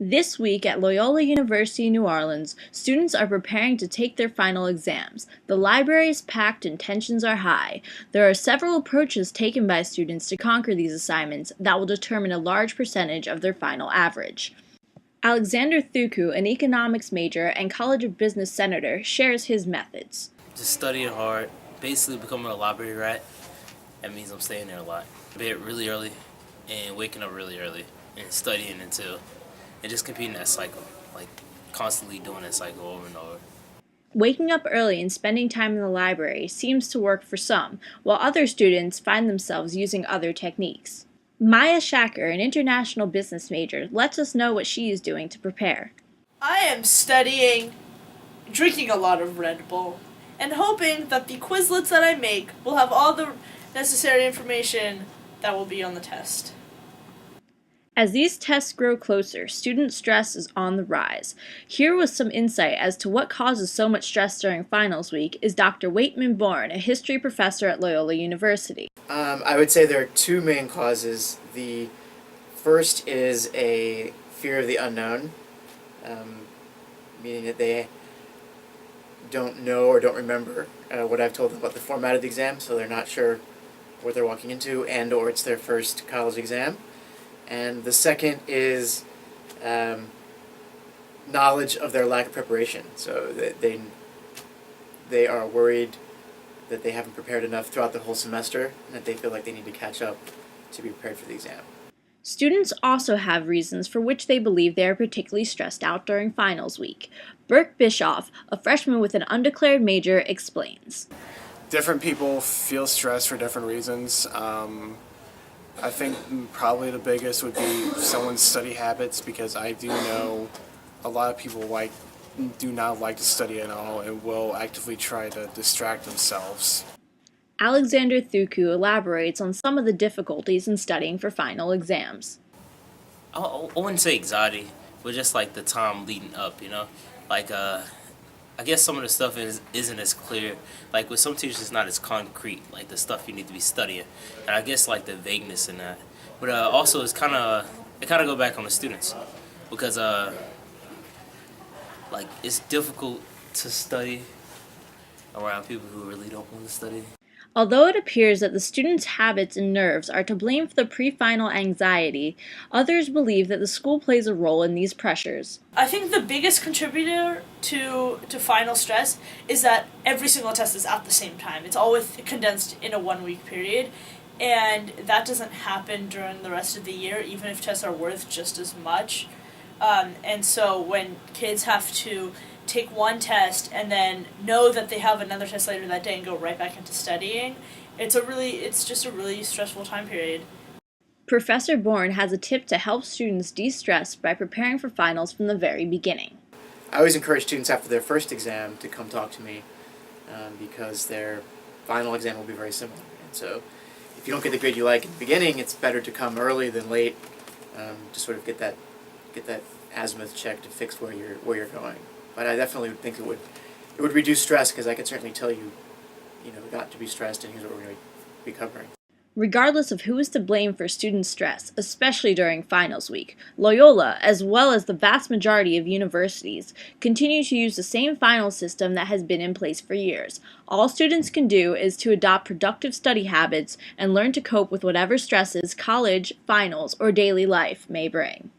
This week at Loyola University New Orleans, students are preparing to take their final exams. The library is packed and tensions are high. There are several approaches taken by students to conquer these assignments that will determine a large percentage of their final average. Alexander Thuku, an economics major and College of Business senator, shares his methods. Just studying hard, basically becoming a library rat. That means I'm staying there a lot. Bed really early and waking up really early and studying until and just competing that cycle, like constantly doing that cycle over and over. Waking up early and spending time in the library seems to work for some, while other students find themselves using other techniques. Maya Shacker, an international business major, lets us know what she is doing to prepare. I am studying, drinking a lot of Red Bull, and hoping that the Quizlets that I make will have all the necessary information that will be on the test. As these tests grow closer, student stress is on the rise. Here with some insight as to what causes so much stress during finals week is Dr. Waitman Bourne, a history professor at Loyola University. I would say there are two main causes. The first is a fear of the unknown, meaning that they don't know or don't remember what I've told them about the format of the exam, so they're not sure what they're walking into, and or it's their first college exam. And the second is knowledge of their lack of preparation. So that they are worried that they haven't prepared enough throughout the whole semester, and that they feel like they need to catch up to be prepared for the exam. Students also have reasons for which they believe they are particularly stressed out during finals week. Burke Bischoff, a freshman with an undeclared major, explains. Different people feel stressed for different reasons. I think probably the biggest would be someone's study habits, because I do know a lot of people do not like to study at all and will actively try to distract themselves. Alexander Thuku elaborates on some of the difficulties in studying for final exams. I wouldn't say anxiety, but just like the time leading up, like I guess some of the stuff isn't as clear. Like with some teachers, it's not as concrete, like the stuff you need to be studying. And I guess like the vagueness in that. But also it kind of go back on the students, because like it's difficult to study around people who really don't want to study. Although it appears that the students' habits and nerves are to blame for the pre-final anxiety, others believe that the school plays a role in these pressures. I think the biggest contributor to final stress is that every single test is at the same time. It's always condensed in a 1 week period, and that doesn't happen during the rest of the year, even if tests are worth just as much. And so when kids have to take one test and then know that they have another test later that day and go right back into studying, it's just a really stressful time period. Professor Bourne has a tip to help students de-stress by preparing for finals from the very beginning. I always encourage students after their first exam to come talk to me, because their final exam will be very similar. And so if you don't get the grade you like in the beginning, it's better to come early than late, to sort of get that azimuth check to fix where you're going. But I definitely would think it would reduce stress, because I could certainly tell you, not to be stressed, and here's what we're going to be covering. Regardless of who is to blame for student stress, especially during finals week, Loyola, as well as the vast majority of universities, continue to use the same final system that has been in place for years. All students can do is to adopt productive study habits and learn to cope with whatever stresses college, finals, or daily life may bring.